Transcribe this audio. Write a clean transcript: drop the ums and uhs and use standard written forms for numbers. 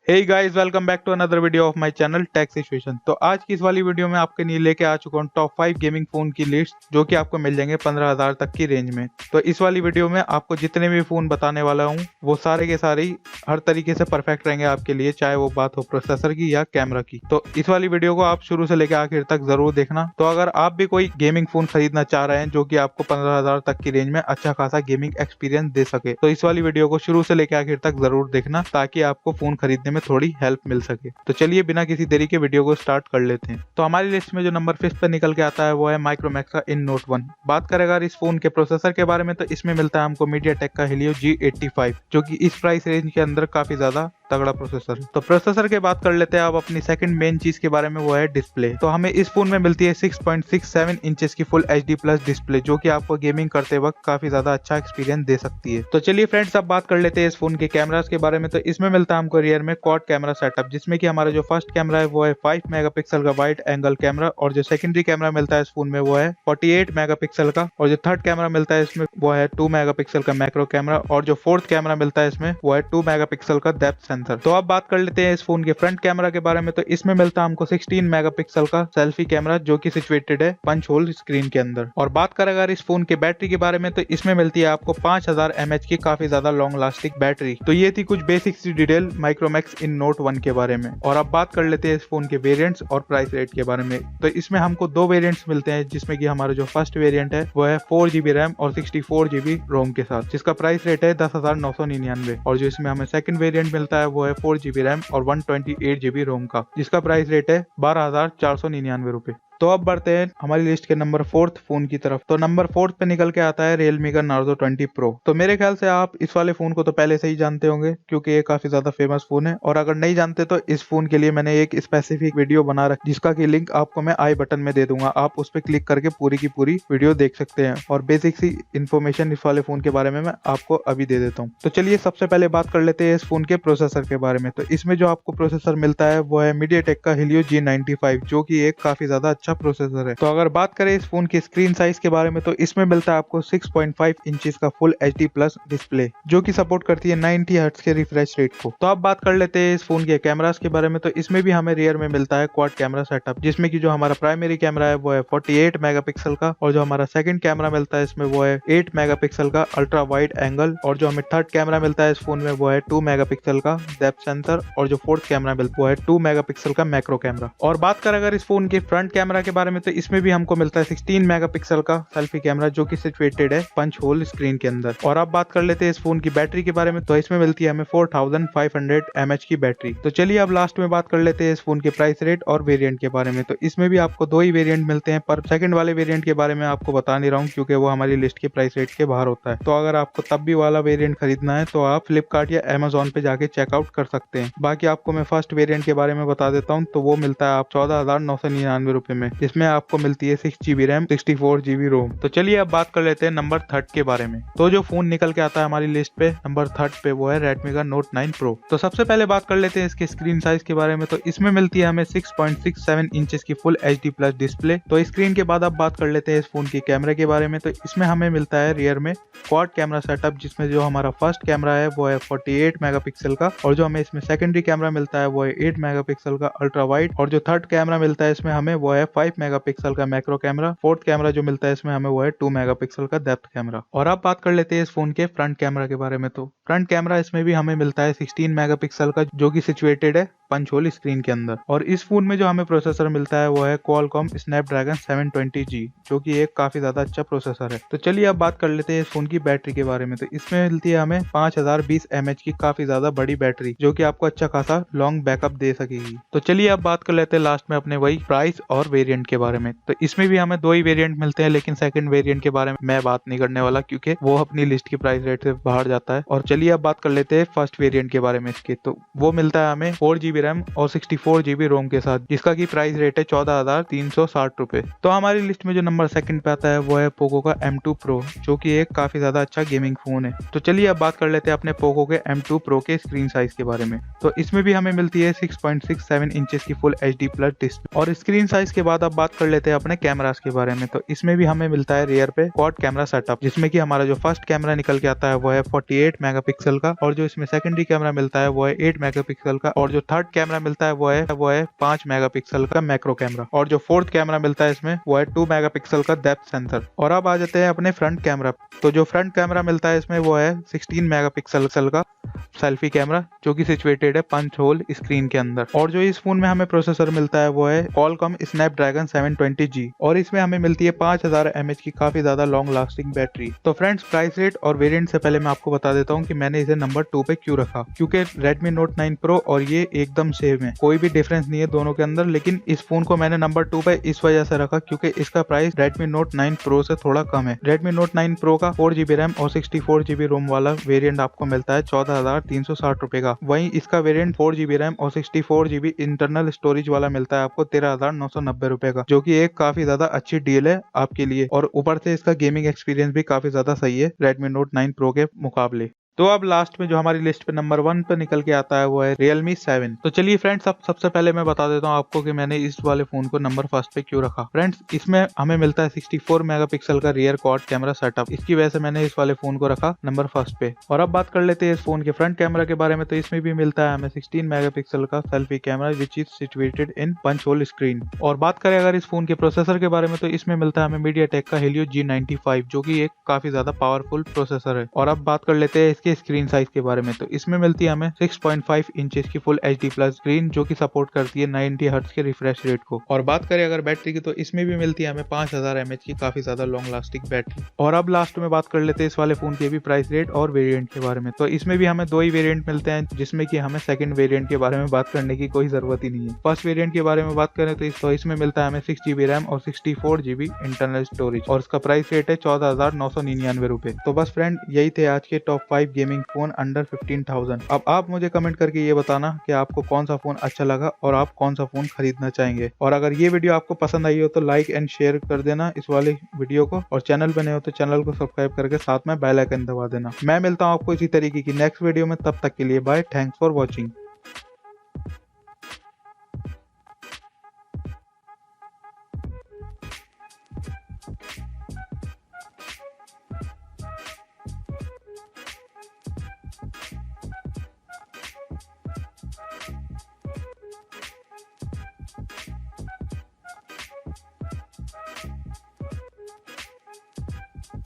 Hey guys, welcome back to another video of my channel tech situation. तो आज की इस वाली वीडियो में आपके लिए लेके आ चुका हूँ टॉप 5 गेमिंग फोन की लिस्ट, जो कि आपको मिल जाएंगे 15,000 तक की रेंज में। तो इस वाली वीडियो में आपको जितने भी फोन बताने वाला हूँ वो सारे के सारे ही हर तरीके से परफेक्ट रहेंगे आपके लिए, चाहे वो बात हो प्रोसेसर की या कैमरा की। तो इस वाली वीडियो को आप शुरू से लेकर आखिर तक जरूर देखना। तो अगर आप भी कोई गेमिंग फोन खरीदना चाह रहे हैं जो कि आपको 15,000 तक की रेंज में अच्छा खासा गेमिंग एक्सपीरियंस दे सके, तो इस वाली वीडियो को शुरू से लेकर आखिर तक जरूर देखना, ताकि आपको फोन खरीदने में थोड़ी हेल्प मिल सके। तो चलिए बिना किसी देरी के वीडियो को स्टार्ट कर लेते हैं। तो हमारी लिस्ट में जो नंबर 5 पे निकल के आता है वो है माइक्रोमैक्स का इन नोट 1। बात करें अगर इस फोन के प्रोसेसर के बारे में, तो इसमें मिलता है हमको मीडियाटेक का हेलियो G85, जो कि इस प्राइस रेंज के अंदर काफी ज्यादा तगड़ा प्रोसेसर है। तो प्रोसेसर के बात कर लेते हैं अब अपनी सेकंड मेन चीज के बारे में, वो है डिस्प्ले। तो हमें इस फोन में मिलती है 6.67 इंचेस की फुल HD प्लस डिस्प्ले, जो कि आपको गेमिंग करते वक्त काफी ज्यादा अच्छा एक्सपीरियंस दे सकती है। तो चलिए फ्रेंड्स, अब बात कर लेते हैं इस फोन के कैमरास के बारे में। तो इसमें मिलता है हमको रियर में क्वाड कैमरा सेटअप, जिसमें कि हमारा जो फर्स्ट कैमरा है वो है 5 मेगापिक्सल का वाइड एंगल कैमरा, और जो सेकेंडरी कैमरा मिलता है इस फोन में वो है 48 मेगापिक्सल का, और जो थर्ड कैमरा मिलता है इसमें वो है 2 मेगापिक्सल का मैक्रो कैमरा, और जो फोर्थ कैमरा मिलता है इसमें वो है 2 मेगापिक्सल का डेप्थ सेंसर। तो अब बात कर लेते हैं इस फोन के फ्रंट कैमरा के बारे में। तो इसमें मिलता है हमको 16 मेगापिक्सल का सेल्फी कैमरा, जो कि सिचुएटेड है पंच होल स्क्रीन के अंदर। और बात करें अगर इस फोन के बैटरी के बारे में, तो इसमें मिलती है आपको 5000 mAh की काफी ज्यादा लॉन्ग लास्टिंग बैटरी। तो ये थी कुछ basic C detail Micromax in note 1 के बारे में। और अब बात कर लेते हैं इस फोन के वेरिएंट्स और प्राइस रेट के बारे में। तो इसमें हमको दो वेरिएंट्स मिलते हैं, जिसमें कि हमारा जो फर्स्ट वेरिएंट है वो है 4GB रैम और 64GB रोम के साथ, जिसका प्राइस रेट है 10,999। और जो इसमें हमें सेकंड वेरिएंट मिलता है वो है 4GB रैम और 128GB रोम का, जिसका प्राइस रेट है 12,499 रुपए। तो अब बढ़ते हैं हमारी लिस्ट के नंबर 4 फोन की तरफ। तो नंबर 4 पे निकल के आता है Realme का Narzo 20 Pro। तो मेरे ख्याल से आप इस वाले फोन को तो पहले से ही जानते होंगे, क्योंकि ये काफी ज्यादा फेमस फोन है। और अगर नहीं जानते तो इस फोन के लिए मैंने एक स्पेसिफिक वीडियो बना रखी, जिसका की लिंक आपको मैं आई बटन में दे दूंगा। आप उस पर क्लिक करके पूरी की पूरी वीडियो देख सकते हैं, और बेसिक सी इन्फॉर्मेशन इस वाले फोन के बारे में मैं आपको अभी दे देता हूँ। तो चलिए सबसे पहले बात कर लेते हैं इस फोन के प्रोसेसर के बारे में। तो इसमें जो आपको प्रोसेसर मिलता है वो है मीडियाटेक का हेलियो G95, जो की एक काफी ज्यादा अच्छा प्रोसेसर है। तो अगर बात करें इस फोन की स्क्रीन साइज के बारे में, तो इसमें मिलता है आपको 6.5 इंचेस का फुल HD प्लस डिस्प्ले, जो कि सपोर्ट करती है 90 हर्ट्ज के रिफ्रेश रेट को। तो अब बात कर लेते हैं इस फोन के कैमरास के बारे में। तो इसमें भी हमें रियर में मिलता है क्वाड कैमरा सेटअप, जिसमें कि जो हमारा प्राइमरी कैमरा है वो है 48 मेगापिक्सल का, और जो हमारा सेकंड कैमरा मिलता है इसमें वो है 8 मेगापिक्सल का अल्ट्रा वाइड एंगल, और जो हमें थर्ड कैमरा मिलता है इस फोन में वो है 2 मेगापिक्सल का डेप्थ सेंसर, और जो फोर्थ कैमरा मिलता है वो है 2 मेगापिक्सल का मैक्रो कैमरा। और बात करें अगर इस फोन के फ्रंट कैमरा के बारे में, तो इसमें भी हमको मिलता है 16 मेगापिक्सल का सेल्फी कैमरा, जो कि सिचुएटेड है पंच होल स्क्रीन के अंदर। और अब बात कर लेते हैं इस फोन की बैटरी के बारे में। तो इसमें मिलती है हमें 4500 mAh की बैटरी। तो चलिए अब लास्ट में बात कर लेते हैं इस फोन के प्राइस रेट और वेरिएंट के बारे में। तो इसमें भी आपको दो ही वेरिएंट मिलते हैं, पर सेकंड वाले वेरिएंट के बारे में आपको बता नहीं रहा हूँ, क्योंकि वो हमारी लिस्ट के प्राइस रेट के बाहर होता है। तो अगर आपको तब भी वाला वेरिएंट खरीदना है तो आप फ्लिपकार्ट या अमेजोन पे जाके चेकआउट कर सकते हैं। बाकी आपको मैं फर्स्ट वेरिएंट के बारे में बता देता हूँ। तो वो मिलता है आप 14,999 रुपए में, जिसमें आपको मिलती है 6GB रैम 64GB रोम। तो चलिए अब बात कर लेते हैं नंबर 3 के बारे में। तो जो फोन निकल के आता है हमारी लिस्ट पे नंबर 3 पे वो है Redmi का Note 9 Pro। तो सबसे पहले बात कर लेते हैं इसके स्क्रीन साइज के बारे में। तो इसमें मिलती है हमें 6.67 इंचेस की फुल HD प्लस डिस्प्ले। तो स्क्रीन के बाद अब बात कर लेते हैं इस फोन की कैमरे के बारे में। तो इसमें हमें मिलता है रियर में क्वाड कैमरा सेटअप, जिसमें जो हमारा फर्स्ट कैमरा है वो है 48 मेगापिक्सल का, और जो हमें इसमें सेकेंडरी कैमरा मिलता है वो है 8 मेगापिक्सल का अल्ट्रा वाइड, और जो थर्ड कैमरा मिलता है इसमें हमें वो है 5 मेगापिक्सल का मैक्रो कैमरा। फोर्थ कैमरा जो मिलता है इसमें हमें वो है 2 मेगापिक्सल का डेप्थ कैमरा। और अब बात कर लेते हैं इस फोन के फ्रंट कैमरा के बारे में। तो फ्रंट कैमरा इसमें भी हमें मिलता है 16 मेगापिक्सल का, जो कि सिचुएटेड है पंच होल स्क्रीन के अंदर। और इस फोन में जो हमें प्रोसेसर मिलता है वो है Qualcomm Snapdragon 720G, जो कि एक काफी ज्यादा अच्छा प्रोसेसर है। तो चलिए अब बात कर लेते हैं इस फोन की बैटरी के बारे में। तो इसमें मिलती है हमें 5020 mAh की काफी ज्यादा बड़ी बैटरी, जो कि आपको अच्छा खासा लॉन्ग बैकअप दे सकेगी। तो चलिए अब बात कर लेते हैं लास्ट में अपने वही प्राइस और वेरिएंट के बारे में। तो इसमें भी हमें दो ही वेरिएंट मिलते हैं, लेकिन सेकंड वेरिएंट के बारे में मैं बात नहीं करने वाला, क्योंकि वो अपनी लिस्ट की प्राइस रेट से बाहर जाता है। और चलिए अब बात कर लेते हैं फर्स्ट वेरिएंट के बारे में इसके। तो वो मिलता है हमें 4GB 4GB रैम और 64GB रोम के साथ, जिसका की प्राइस रेट है 14,360 रुपए। तो हमारी लिस्ट में जो नंबर सेकंड पे आता है वो है पोको का M2 Pro, जो कि एक काफी ज्यादा अच्छा गेमिंग फोन है। तो चलिए अब बात कर लेते हैं अपने पोको के M2 Pro के स्क्रीन साइज के बारे में। तो इसमें भी हमें मिलती है 6.67 इंचेस की फुल HD प्लस डिस्प्ले। और स्क्रीन साइज के बाद अब बात कर लेते हैं अपने कैमरास के बारे में। तो इसमें भी हमें मिलता है रियर पे क्वाड कैमरा सेटअप, जिसमें कि हमारा जो फर्स्ट कैमरा निकल के आता है वो है 48 मेगापिक्सल का, और जो इसमें सेकेंडरी कैमरा मिलता है वो है 8 मेगापिक्सल का, और जो थर्ड कैमरा मिलता है वो है 5 मेगापिक्सल का मैक्रो कैमरा, और जो फोर्थ कैमरा मिलता है इसमें वो है 2 मेगापिक्सल का डेप्थ सेंसर। और अब आ जाते हैं अपने फ्रंट कैमरा। तो जो फ्रंट कैमरा मिलता है इसमें वो है 16 मेगापिक्सल का सेल्फी कैमरा, जो कि सिचुएटेड है पंच होल स्क्रीन के अंदर। और जो इस फोन में हमें प्रोसेसर मिलता है वो है Qualcomm Snapdragon 720G, और इसमें हमें मिलती है 5000 mAh की काफी ज्यादा लॉन्ग लास्टिंग बैटरी। तो फ्रेंड्स, प्राइस रेट और वेरिएंट से पहले मैं आपको बता देता हूँ कि मैंने इसे नंबर 2 पे क्यों रखा, क्योंकि Redmi Note 9 Pro और ये एकदम सेम है, कोई भी डिफरेंस नहीं है दोनों के अंदर। लेकिन इस फोन को मैंने नंबर 2 पे इस वजह से रखा क्योंकि इसका प्राइस Redmi Note 9 Pro से थोड़ा कम है। Redmi Note 9 Pro का 4GB रैम और 64GB रोम वाला वेरिएंट आपको मिलता है 14,360 रुपए का। वहीं इसका वेरिएंट 4GB रैम और 64GB इंटरनल स्टोरेज वाला मिलता है आपको 13,990 रुपए का, जो कि एक काफी ज्यादा अच्छी डील है आपके लिए। और ऊपर से इसका गेमिंग एक्सपीरियंस भी काफी ज्यादा सही है Redmi Note 9 Pro के मुकाबले। तो अब लास्ट में जो हमारी लिस्ट पे नंबर 1 पे निकल के आता है वो है Realme 7। तो चलिए फ्रेंड्स, अब सबसे पहले मैं बता देता हूँ आपको कि मैंने इस वाले फोन को नंबर फर्स्ट पे क्यों रखा। फ्रेंड्स, इसमें हमें मिलता है 64 मेगापिक्सल का रियर क्वाड कैमरा सेटअप, इसकी वजह से मैंने इस वाले फोन को रखा नंबर फर्स्ट पे। और अब बात कर लेते हैं इस फोन के फ्रंट कैमरा के बारे में। तो इसमें भी मिलता है हमें 16 मेगापिक्सल का selfie camera, which is situated in punch hole screen. और बात करें अगर इस फोन के प्रोसेसर के बारे में, तो इसमें मिलता है हमें MediaTek का Helio G95, जो कि एक काफी ज्यादा पावरफुल प्रोसेसर है। और अब बात कर लेते हैं इसके स्क्रीन साइज के बारे में। तो इसमें मिलती है हमें 6.5 इंचेस की फुल HD प्लस स्क्रीन, जो कि सपोर्ट करती है 90 हर्ट्ज के रिफ्रेश रेट को। और बात करें अगर बैटरी की, तो इसमें भी मिलती है हमें 5000 mAh की काफी ज्यादा लॉन्ग लास्टिंग बैटरी। और अब लास्ट में बात कर लेते हैं इस वाले फोन के भी प्राइस रेट और वेरिएंट के बारे में। तो इसमें भी हमें 2 ही वेरिएंट मिलते हैं, जिसमें कि हमें सेकंड वेरिएंट के बारे में बात करने की कोई जरूरत ही नहीं है। फर्स्ट वेरिएंट के बारे में बात करें तो इसमें मिलता है हमें 6GB रैम और 64GB इंटरनल स्टोरेज, और इसका प्राइस रेट है 14,999 रुपए। तो बस फ्रेंड, यही थे आज के टॉप 5 गेमिंग फोन अंडर 15,000। अब आप मुझे कमेंट करके ये बताना कि आपको कौन सा फोन अच्छा लगा और आप कौन सा फोन खरीदना चाहेंगे। और अगर ये वीडियो आपको पसंद आई हो तो लाइक एंड शेयर कर देना इस वाले वीडियो को, और चैनल पे नए हो तो चैनल को सब्सक्राइब करके साथ में बेल आइकन दबा देना। मैं मिलता हूँ आपको इसी तरीके की नेक्स्ट वीडियो में, तब तक के लिए बाय, थैंक्स फॉर वॉचिंग।